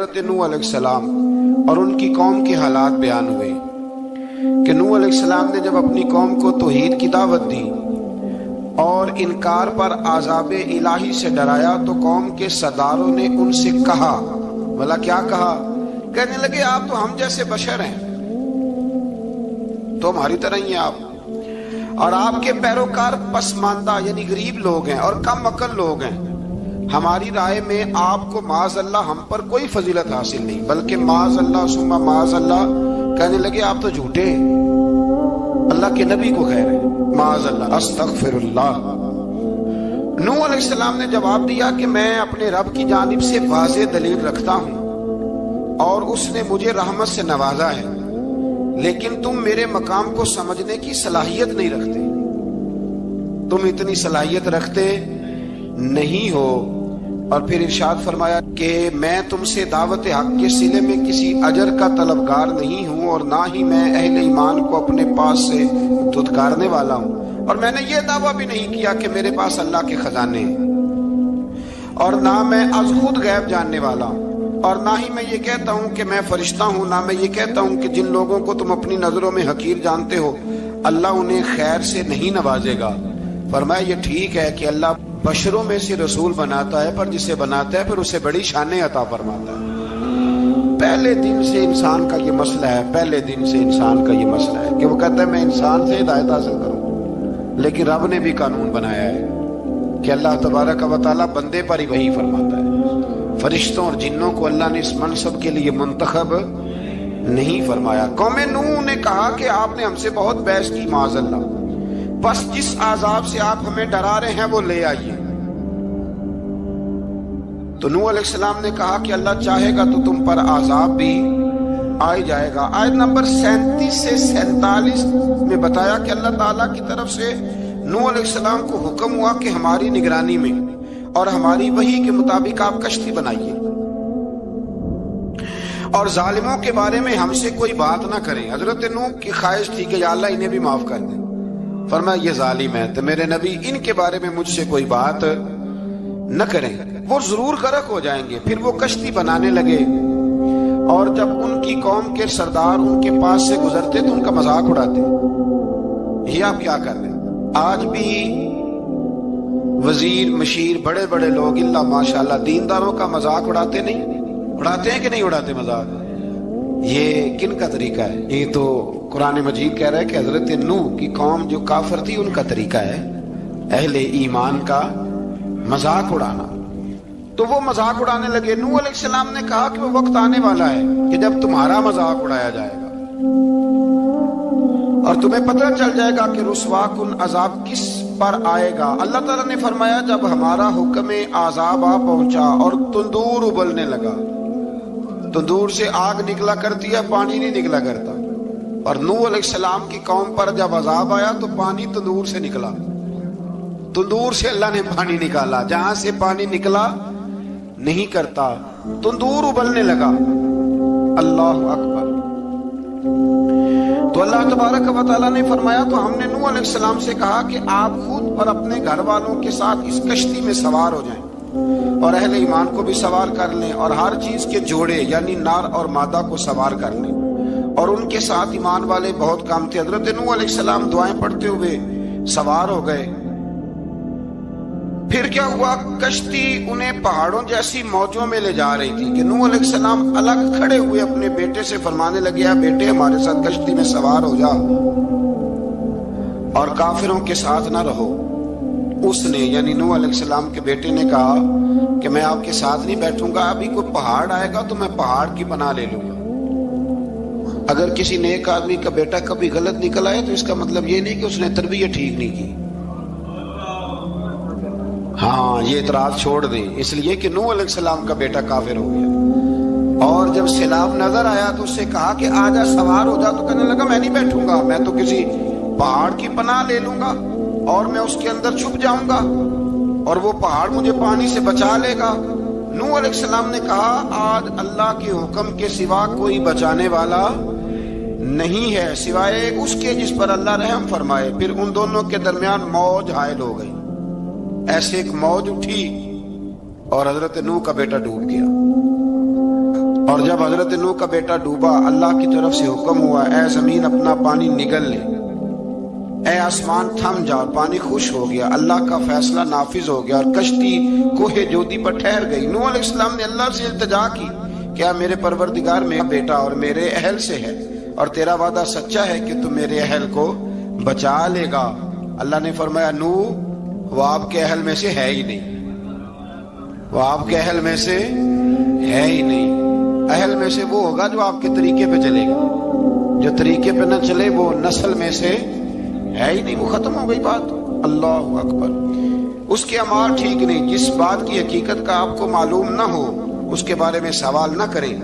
حضرت نوح علیہ السلام اور ان کی قوم کے حالات بیان ہوئے کہ نوح علیہ السلام نے جب اپنی قوم کو توحید کی دعوت دی اور انکار پر عذاب الہی سے ڈرایا تو قوم کے سرداروں نے ان سے کہا، بھلا کیا کہا؟ کہنے لگے آپ تو ہم جیسے بشر ہیں، تو ہماری طرح ہی ہیں آپ، اور آپ کے پیروکار پسماندہ یعنی غریب لوگ ہیں اور کم عقل لوگ ہیں۔ ہماری رائے میں آپ کو معاذ اللہ ہم پر کوئی فضیلت حاصل نہیں، بلکہ معاذ اللہ ثم معاذ اللہ۔ کہنے لگے آپ تو جھوٹے ہیں، اللہ کے نبی کو کہہ رہے ہیں معاذ اللہ، استغفر اللہ۔ نوح علیہ السلام نے جواب دیا کہ میں اپنے رب کی جانب سے واضح دلیل رکھتا ہوں اور اس نے مجھے رحمت سے نوازا ہے، لیکن تم میرے مقام کو سمجھنے کی صلاحیت نہیں رکھتے، تم اتنی صلاحیت رکھتے نہیں ہو۔ اور پھر ارشاد فرمایا کہ میں تم سے دعوت حق کے صلے میں کسی اجر کا طلبگار نہیں ہوں، اور نہ ہی میں اہل ایمان کو اپنے پاس سے دھتکارنے والا ہوں، اور میں نے یہ دعویٰ بھی نہیں کیا کہ میرے پاس اللہ کے خزانے ہیں، اور نہ میں از خود غیب جاننے والا ہوں، اور نہ ہی میں یہ کہتا ہوں کہ میں فرشتہ ہوں، نہ میں یہ کہتا ہوں کہ جن لوگوں کو تم اپنی نظروں میں حقیر جانتے ہو اللہ انہیں خیر سے نہیں نوازے گا۔ فرمایا یہ ٹھیک ہے کہ اللہ بشروں میں سے رسول بناتا ہے، پر جسے بناتا ہے پھر اسے بڑی شانیں عطا فرماتا ہے۔ پہلے دن سے انسان کا یہ مسئلہ ہے، پہلے دن سے انسان کا یہ مسئلہ ہے کہ وہ کہتا ہے میں انسان سے ہدایت حاصل کروں، لیکن رب نے بھی قانون بنایا ہے کہ اللہ تبارک و تعالیٰ بندے پر ہی وحی فرماتا ہے، فرشتوں اور جنوں کو اللہ نے اس منصب کے لیے منتخب نہیں فرمایا۔ قوم نوح نے کہا کہ آپ نے ہم سے بہت بحث کی معاذ اللہ، بس جس عذاب سے آپ ہمیں ڈرا رہے ہیں وہ لے آئیے۔ تو نوح علیہ السلام نے کہا کہ اللہ چاہے گا تو تم پر عذاب بھی آ جائے گا۔ آیت نمبر 37 سے 47 میں بتایا کہ اللہ تعالیٰ کی طرف سے نوح علیہ السلام کو حکم ہوا کہ ہماری نگرانی میں اور ہماری وحی کے مطابق آپ کشتی بنائیے، اور ظالموں کے بارے میں ہم سے کوئی بات نہ کریں۔ حضرت نوح کی خواہش تھی کہ یا اللہ انہیں بھی معاف کر دیں، فرمایا یہ ظالم ہے تو میرے نبی ان کے بارے میں مجھ سے کوئی بات نہ کریں، وہ ضرور غرق ہو جائیں گے۔ پھر وہ کشتی بنانے لگے، اور جب ان کی قوم کے سردار ان کے پاس سے گزرتے تو ان کا مذاق اڑاتے۔ یہ آپ کیا کر رہے ہیں؟ آج بھی وزیر مشیر بڑے بڑے لوگ اللہ ماشاءاللہ دینداروں کا مذاق اڑاتے نہیں؟ اڑاتے ہیں کہ نہیں اڑاتے مذاق؟ یہ کن کا طریقہ ہے؟ یہ تو قرآن مجید کہہ رہا ہے کہ حضرت نوح کی قوم جو کافر تھی ان کا طریقہ ہے اہل ایمان کا مذاق اڑانا۔ تو وہ مذاق اڑانے لگے۔ نوح علیہ السلام نے کہا کہ وہ وقت آنے والا ہے کہ جب تمہارا مذاق اڑایا جائے گا اور تمہیں پتہ چل جائے گا کہ رسوا کن عذاب کس پر آئے گا۔ اللہ تعالیٰ نے فرمایا جب ہمارا حکم عذاب آ پہنچا اور تندور ابلنے لگا، تندور سے آگ نکلا کرتی ہے، پانی نہیں نکلا کرتا، اور نوح علیہ السلام کی قوم پر جب عذاب آیا تو پانی تندور سے نکلا، تندور سے اللہ نے پانی نکالا، جہاں سے پانی نکلا نہیں کرتا، تندور ابلنے لگا۔ اللہ اکبر۔ تو اللہ تبارک و تعالیٰ نے فرمایا تو ہم نے نوح علیہ السلام سے کہا کہ آپ خود اور اپنے گھر والوں کے ساتھ اس کشتی میں سوار ہو جائیں، اور اہل ایمان کو بھی سوار کر لیں، اور ہر چیز کے جوڑے یعنی نار اور مادہ کو سوار کر لیں، اور ان کے ساتھ ایمان والے بہت کام تھے۔ حضرت نوح علیہ السلام دعائیں پڑھتے ہوئے سوار ہو گئے۔ پھر کیا ہوا؟ کشتی انہیں پہاڑوں جیسی موجوں میں لے جا رہی تھی کہ نوح علیہ السلام الگ کھڑے ہوئے اپنے بیٹے سے فرمانے لگے اے بیٹے ہمارے ساتھ کشتی میں سوار ہو جا اور کافروں کے ساتھ نہ رہو۔ اس نے یعنی نوح علیہ السلام کے بیٹے نے کہا کہ میں آپ کے ساتھ نہیں بیٹھوں گا، ابھی کوئی پہاڑ آئے گا تو میں پہاڑ کی پناہ لے لوں گا۔ اگر کسی نیک آدمی کا بیٹا کبھی غلط نکل آئے تو اس کا مطلب یہ نہیں کہ اس نے تربیت ٹھیک نہیں کی، ہاں یہ اعتراض چھوڑ دیں، اس لیے کہ نوح علیہ السلام کا بیٹا کافر ہو گیا۔ اور جب سیلاب نظر آیا تو اس سے کہا کہ آجا سوار ہو جا، تو کہنے لگا میں نہیں بیٹھوں گا، میں تو کسی پہاڑ کی پناہ لے لوں گا اور میں اس کے اندر چھپ جاؤں گا اور وہ پہاڑ مجھے پانی سے بچا لے گا۔ نوح علیہ السلام نے کہا آج اللہ کے حکم کے سوا کوئی بچانے والا نہیں ہے سوائے اس کے جس پر اللہ رحم فرمائے۔ پھر ان دونوں کے درمیان موج حائل ہو گئی، ایسے ایک موج اٹھی اور حضرت نوح کا بیٹا ڈوب گیا۔ اور جب حضرت نوح کا بیٹا ڈوبا، اللہ کی طرف سے حکم ہوا اے زمین اپنا پانی نگل لے، اے آسمان تھم جا، اور پانی خشک ہو گیا۔ اللہ کا فیصلہ نافذ ہو گیا اور کشتی کوہ جودی پر ٹھہر گئی۔ نوح علیہ السلام نے اللہ سے التجا کی، کیا میرے پروردگار میرا بیٹا اور میرے اہل سے ہے، اور تیرا وعدہ سچا ہے کہ تو میرے اہل کو بچا لے گا۔ اللہ نے فرمایا نوح وہ آپ کے اہل میں سے ہے ہی نہیں، وہ آپ کے اہل میں سے ہے ہی نہیں۔ اہل میں سے وہ ہوگا جو آپ کے طریقے پہ چلے گا، جو طریقے پہ نہ چلے وہ نسل میں سے ہے ہی نہیں، وہ ختم ہو گئی بات۔ اللہ اکبر۔ اس کے اعمال ٹھیک نہیں، جس بات کی حقیقت کا آپ کو معلوم نہ ہو اس کے بارے میں سوال نہ کریں۔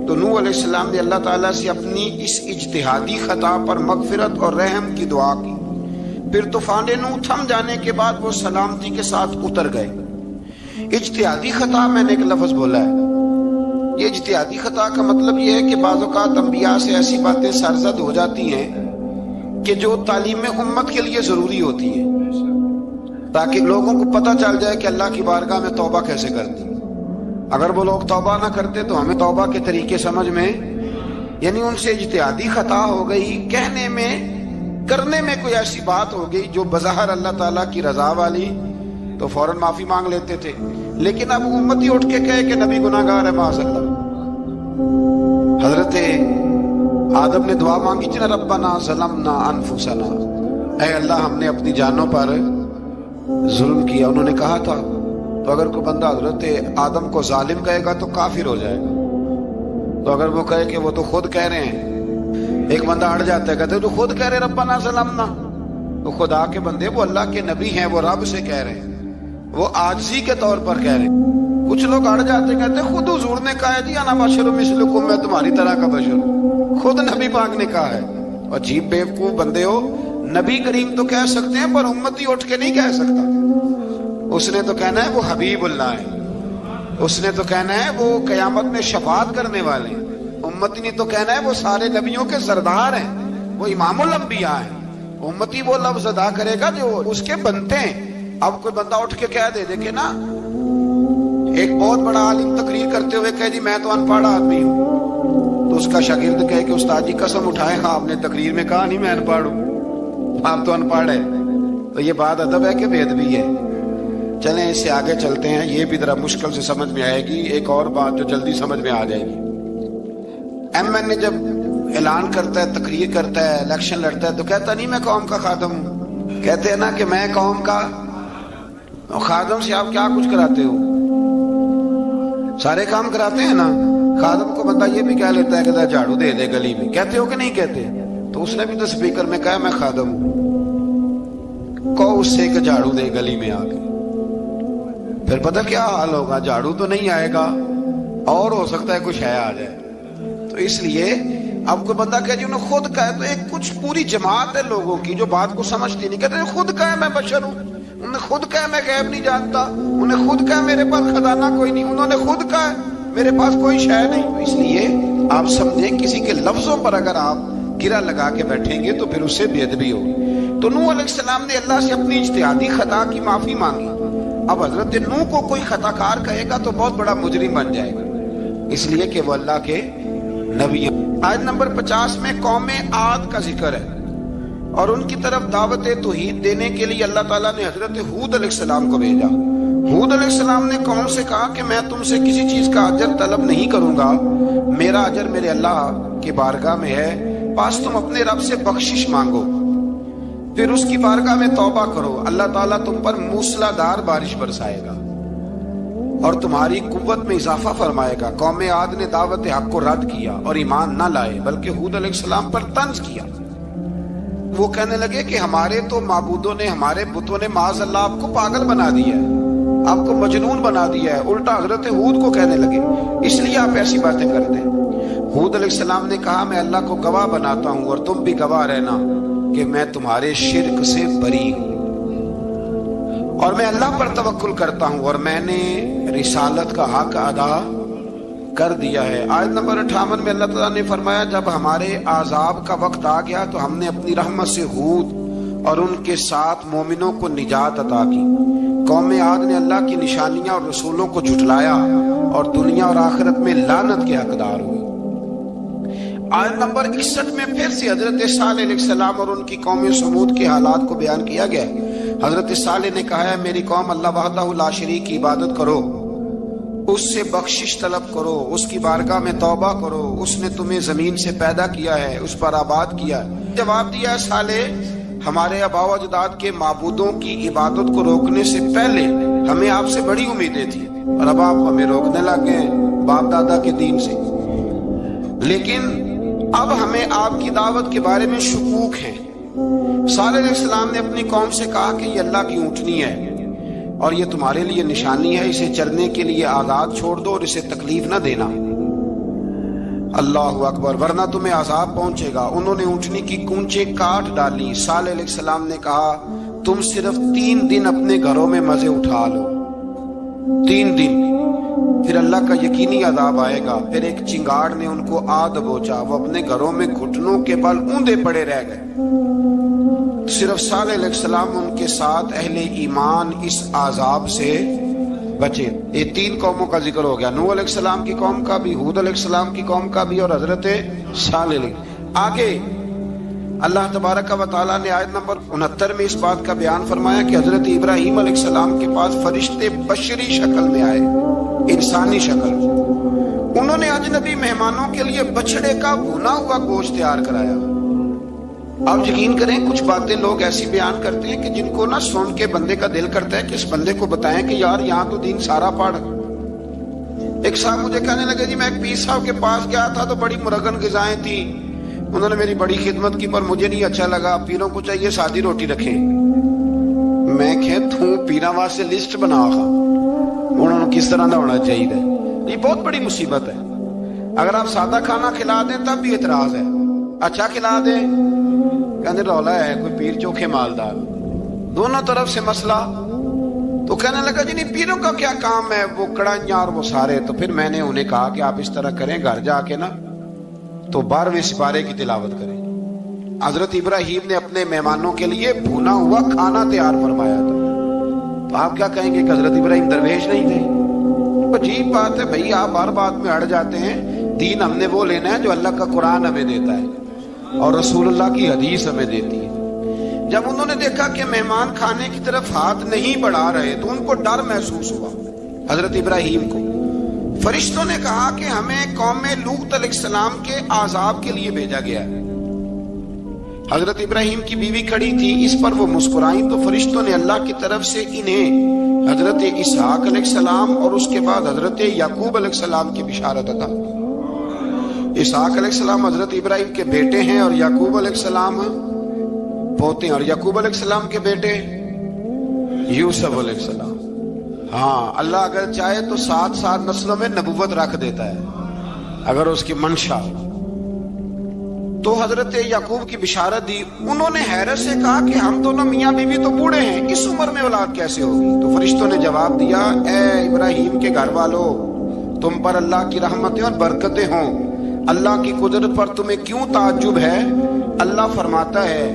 تو نوح علیہ السلام نے اللہ تعالیٰ سے اپنی اس اجتہادی خطا پر مغفرت اور رحم کی دعا کی۔ پھر طوفان نوح تھم جانے کے بعد وہ سلامتی کے ساتھ اتر گئے۔ اجتہادی خطا میں نے ایک لفظ بولا ہے، یہ اجتہادی خطا کا مطلب یہ ہے کہ بعض اوقات انبیاء سے ایسی باتیں سرزد ہو جاتی ہیں کہ جو تعلیم امت کے لیے ضروری ہوتی ہے، تاکہ لوگوں کو پتہ چل جائے کہ اللہ کی بارگاہ میں توبہ کیسے کرتی۔ اگر وہ لوگ توبہ نہ کرتے تو ہمیں توبہ کے طریقے سمجھ میں، یعنی ان سے اجتہادی خطا ہو گئی، کہنے میں کرنے میں کوئی ایسی بات ہو گئی جو بظاہر اللہ تعالیٰ کی رضا والی، تو فوراً معافی مانگ لیتے تھے۔ لیکن اب امتی اٹھ کے کہے کہ نبی گناہ گار ہے، معاذ اللہ۔ حضرت آدم نے دعا مانگی تھی نا، ربنا ظلمنا انفسنا، اے اللہ ہم نے اپنی جانوں پر ظلم کیا۔ انہوں نے کہا تھا تو اگر کوئی بندہ حضرت آدم کو ظالم کہے گا تو کافر ہو جائے گا، تو اگر وہ کہے کہ وہ تو خود کہہ رہے ہیں، ایک بندہ اڑ جاتا ہے کہتے تو خود کہہ رہے ربنا ظلمنا، تو خدا کے بندے وہ اللہ کے نبی ہیں، وہ رب سے کہہ رہے ہیں، وہ عاجزی کے طور پر کہہ رہے ہیں۔ کچھ لوگ اڑ جاتے کہتے خود حضور نے کہا ہے جی انا بشر مثلکم، میں تمہاری طرح کا بشر ہوں، خود نبی پاک نے کہا ہے۔ عجیب بیوقوف بندے ہو، نبی کریم تو کہہ سکتے ہیں پر امتی اٹھ کے نہیں کہہ سکتا۔ اس نے تو کہنا ہے وہ حبیب اللہ ہے، اس نے تو کہنا ہے وہ قیامت میں شفاعت کرنے والے ہیں، امتی نے تو کہنا ہے وہ سارے نبیوں کے سردار ہیں، وہ امام الانبیاء ہیں۔ امتی وہ لفظ ادا کرے گا جو اس کے بنتے ہیں۔ اب کوئی بندہ اٹھ کے کہہ دے، دیکھے نا ایک بہت بڑا عالم تقریر کرتے ہوئے کہے جی میں تو ان پڑھ آدمی ہوں، تو اس کا شاگرد کہے کہ استاد جی قسم اٹھائے ہاں آپ نے تقریر میں کہا نہیں میں ان پڑھ ہوں، آپ تو ان پڑھ ہے۔ تو یہ بات ادب ہے کہ بے ادبی ہے؟ چلیں اس سے آگے چلتے ہیں، یہ بھی ذرا مشکل سے سمجھ میں آئے گی۔ ایک اور بات جو جلدی سمجھ میں آ جائے گی، ایم این اے جب اعلان کرتا ہے، تقریر کرتا ہے، الیکشن لڑتا ہے تو کہتا نہیں میں قوم کا خادم ہوں، کہتے ہیں نا کہ میں قوم کا خادم۔ سے آپ کیا کچھ کراتے ہو؟ سارے کام کراتے ہیں نا۔ خادم کو بندہ یہ بھی کہہ لیتا ہے کہ جھاڑو دے دے گلی میں، کہتے ہو کہ نہیں کہتے؟ تو اس نے بھی تو سپیکر میں کہا میں خادم ہوں، کہو اس سے کہ جھاڑو دے گلی میں آ کے، پھر پتہ کیا حال ہوگا؟ جھاڑو تو نہیں آئے گا اور ہو سکتا ہے کچھ ہے آ جائے۔ تو اس لیے اب کوئی بندہ کہ جی انہوں نے خود کہا، تو ایک کچھ پوری جماعت ہے لوگوں کی جو بات کو سمجھتی نہیں، کہتے ہیں خود کہا میں بشر ہوں، انہوں نے خود کہا میں غیب نہیں جانتا، انہوں نے خود کہا میرے پاس خزانہ کوئی نہیں، انہوں نے خود کہا میرے پاس کوئی شے نہیں۔ تو اس لیے آپ سمجھیں کسی کے لفظوں پر اگر آپ گرا لگا کے بیٹھیں گے تو پھر اس سے بے ادبی ہوگی۔ تو نوح علیہ السلام نے اللہ سے اپنی اجتہادی خطا کی معافی مانگی۔ اب حضرت نوح کو کوئی خطا کار کہے گا تو بہت بڑا مجرم بن جائے گا، اس لیے کہ وہ اللہ کے نبی ہیں۔ آیت نمبر 50 میں قوم عاد کا ذکر ہے، اور ان کی طرف دعوت توحید دینے کے لیے اللہ تعالیٰ نے حضرت ہود علیہ السلام کو بھیجا۔ ہود علیہ السلام نے قوم سے کہا کہ میں تم سے کسی چیز کا اجر طلب نہیں کروں گا، میرا اجر میرے اللہ کی بارگاہ میں ہے، بس تم اپنے رب سے بخشش مانگو، پھر اس کی بارگاہ میں توبہ کرو، اللہ تعالیٰ تم پر موسلا دار بارش برسائے گا اور تمہاری قوت میں اضافہ فرمائے گا۔ قوم عاد نے دعوت حق کو رد کیا اور ایمان نہ لائے، بلکہ ہود علیہ السلام پر طنز کیا۔ وہ کہنے لگے کہ ہمارے تو معبودوں نے، ہمارے بتوں نے معاذ اللہ آپ کو پاگل بنا دیا ہے، آپ کو مجنون بنا دیا ہے۔ الٹا حضرت ہود کو کہنے لگے اس لیے آپ ایسی باتیں کرتے ہیں۔ ہود علیہ السلام نے کہا میں اللہ کو گواہ بناتا ہوں اور تم بھی گواہ رہنا کہ میں تمہارے شرک سے بری ہوں اور میں اللہ پر توکل کرتا ہوں اور میں نے رسالت کا حق ادا کر دیا ہے۔ آیت نمبر 58 میں اللہ تعالیٰ نے فرمایا جب ہمارے عذاب کا وقت آ گیا تو ہم نے اپنی رحمت سے ہود اور ان کے ساتھ مومنوں کو نجات عطا کی۔ قوم عاد نے اللہ کی نشانیاں اور رسولوں کو جھٹلایا اور دنیا اور آخرت میں لعنت کے حقدار ہوئے۔ آیت نمبر 61 میں پھر سے حضرت صالح علیہ السلام اور ان کی قوم سمود کے حالات کو بیان کیا گیا ہے۔ حضرت صالح نے کہا ہے میری قوم اللہ وحدہ لا شریک کی عبادت کرو، اس سے بخشش طلب کرو، اس کی بارگاہ میں توبہ کرو، اس نے تمہیں زمین سے پیدا کیا ہے، اس پر آباد کیا ہے۔ جواب دیا ہے صالح ہمارے آباء و اجداد کے معبودوں کی عبادت کو روکنے سے پہلے ہمیں آپ سے بڑی امیدیں تھیں، اور اب آپ ہمیں روکنے لگ گئے باپ دادا کے دین سے، لیکن اب ہمیں آپ کی دعوت کے بارے میں شکوک ہیں۔ صالح علیہ السلام نے اپنی قوم سے کہا کہ یہ اللہ کی اونٹنی ہے اور یہ تمہارے لیے نشانی ہے، اسے چرنے کے لیے آزاد چھوڑ دو اور اسے تکلیف نہ دینا۔ اللہ اکبر، ورنہ تمہیں عذاب پہنچے گا۔ انہوں نے اونٹنی کی کونچیں کاٹ ڈالی۔ صالح علیہ السلام نے کہا تم صرف 3 دن اپنے گھروں میں مزے اٹھا لو، 3 دن، پھر اللہ کا یقینی عذاب آئے گا۔ پھر ایک چنگاڑ نے ان کو آ دبوچا، وہ اپنے گھروں میں گھٹنوں کے بل اوندے پڑے رہ گئے۔ صرف صالح علیہ السلام ان کے ساتھ اہل ایمان اس عذاب سے بچے۔ یہ 3 قوموں کا ذکر ہو گیا، نوح علیہ السلام کی قوم کا بھی، ہود علیہ السلام کی قوم کا بھی، اور حضرت صالح علیہ۔ آگے اللہ تبارک و تعالیٰ نے آیت نمبر 69 میں اس بات کا بیان فرمایا کہ حضرت ابراہیم علیہ السلام کے پاس فرشتے بشری شکل میں آئے، انسانی شکل۔ انہوں نے اجنبی مہمانوں کے لیے بچڑے کا بھونا ہوا گوشت تیار کرایا۔ آپ یقین کریں کچھ باتیں لوگ ایسی بیان کرتے ہیں کہ جن کو نہ سن کے بندے کا دل کرتا ہے کہ اس بندے کو بتائیں کہ یار یہاں تو دین سارا پڑھ۔ ایک صاحب مجھے کہنے لگے جی میں ایک پیر صاحب کے پاس گیا تھا تو بڑی مرغن غذائیں تھیں، انہوں نے میری بڑی خدمت کی پر مجھے نہیں اچھا لگا، پیروں کو چاہیے سادی روٹی رکھیں۔ میں کہ تو پیراں واسطے لسٹ بنا خا انہوں نے کس طرح نہ ہونا چاہیے۔ یہ بہت بڑی مصیبت ہے، اگر آپ سادہ کھانا کھلا دیں تب بھی اعتراض ہے، اچھا کھلا دیں کہنے رولا ہے کوئی پیر چوکھے مالدار، دونوں طرف سے مسئلہ۔ تو کہنے لگا جی نہیں پیروں کا کیا کام ہے، وہ کڑائیاں اور وہ سارے۔ تو پھر میں نے انہیں کہا کہ آپ اس طرح کریں، گھر جا کے نا تو 12ویں سپارے کی تلاوت کریں۔ حضرت ابراہیم نے اپنے مہمانوں کے لیے بھونا ہوا کھانا تیار فرمایا تھا۔ تو آپ کیا کہیں گے کہ حضرت ابراہیم درویش نہیں تھے؟ عجیب بات ہے بھائی، آپ ہر بات میں اڑ جاتے ہیں۔ دین ہم نے وہ لینا ہے جو اللہ کا قرآن ہمیں دیتا ہے اور رسول اللہ کی حدیث ہمیں دیتی ہے۔ جب انہوں نے دیکھا کہ مہمان کھانے کی طرف ہاتھ نہیں بڑھا رہے تو ان کو ڈر محسوس ہوا۔ حضرت ابراہیم کو فرشتوں نے کہا کہ ہمیں قوم لوط علیہ السلام کے عذاب کے لیے بھیجا گیا ہے۔ حضرت ابراہیم کی بیوی کھڑی تھی، اس پر وہ مسکرائیں تو فرشتوں نے اللہ کی طرف سے انہیں حضرت اسحاق علیہ السلام اور اس کے بعد حضرت یعقوب علیہ السلام کی بشارت عطا۔ اسحاق علیہ السلام حضرت ابراہیم کے بیٹے ہیں اور یعقوب علیہ السلام پوتے ہیں، اور یعقوب علیہ السلام کے بیٹے یوسف علیہ السلام۔ ہاں اللہ اگر چاہے تو 7 نسلوں میں نبوت رکھ دیتا ہے اگر اس کی منشا۔ تو حضرت یعقوب کی بشارت دی۔ انہوں نے حیرت سے کہا کہ ہم دونوں میاں بیوی تو بوڑھے ہیں، اس عمر میں اولاد کیسے ہوگی؟ تو فرشتوں نے جواب دیا اے ابراہیم کے گھر والوں، تم پر اللہ کی رحمتیں اور برکتیں ہوں، اللہ کی قدرت پر تمہیں کیوں تعجب ہے؟ اللہ فرماتا ہے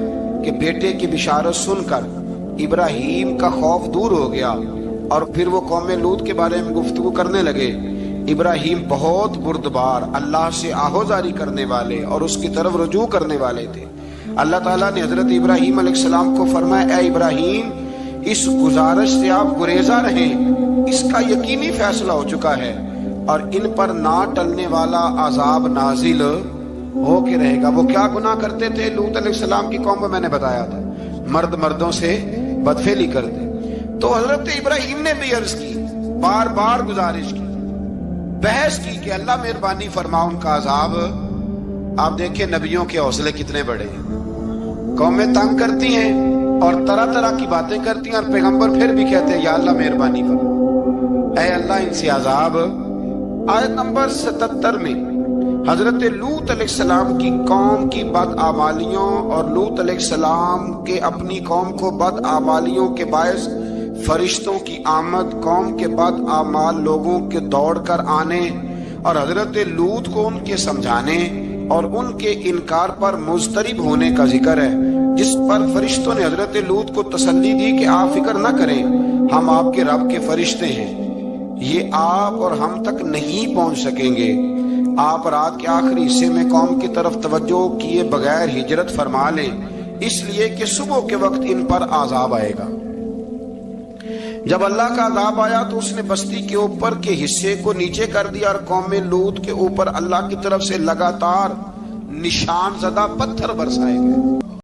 کہ بیٹے کی بشارت سن کر ابراہیم کا خوف دور ہو گیا اور پھر وہ قوم لوط کے بارے میں گفتگو کرنے لگے۔ ابراہیم بہت بردبار، اللہ سے آہوزاری کرنے والے اور اس کی طرف رجوع کرنے والے تھے۔ اللہ تعالیٰ نے حضرت ابراہیم علیہ السلام کو فرمایا اے ابراہیم اس گزارش سے آپ گریزاں رہیں، اس کا یقینی فیصلہ ہو چکا ہے اور ان پر نہ ٹلنے والا عذاب نازل ہو کے رہے گا۔ وہ کیا گناہ کرتے تھے؟ لوط علیہ السلام کی قوم میں میں نے بتایا تھا، مرد مردوں سے بدفعلی کرتے۔ تو حضرت ابراہیم نے بھی عرض کی، بار بار گزارش کی، بحث کی کہ اللہ مہربانی فرما ان کا عذاب۔ آپ دیکھیں نبیوں کے حوصلے کتنے بڑے ہیں، قومیں تنگ کرتی ہیں اور طرح طرح کی باتیں کرتی ہیں اور پیغمبر پھر بھی کہتے ہیں یا اللہ مہربانی فرما، اے اللہ ان سے عذاب۔ آیت نمبر 77 میں حضرت لوط علیہ السلام کی قوم کی بدعمالیوں اور لوط علیہ السلام کے اپنی قوم کو بدعمالیوں کے باعث فرشتوں کی آمد، قوم کے بدعمال لوگوں کے دوڑ کر آنے اور حضرت لوط کو ان کے سمجھانے اور ان کے انکار پر مضطرب ہونے کا ذکر ہے۔ جس پر فرشتوں نے حضرت لوط کو تسلی دی کہ آپ فکر نہ کریں، ہم آپ کے رب کے فرشتے ہیں، یہ آپ اور ہم تک نہیں پہنچ سکیں گے۔ آپ رات کے آخری حصے میں قوم کی طرف توجہ کیے بغیر ہجرت فرما لیں، اس لیے کہ صبح کے وقت ان پر عذاب آئے گا۔ جب اللہ کا عذاب آیا تو اس نے بستی کے اوپر کے حصے کو نیچے کر دیا اور قوم لوط کے اوپر اللہ کی طرف سے لگاتار نشان زدہ پتھر برسائے گئے۔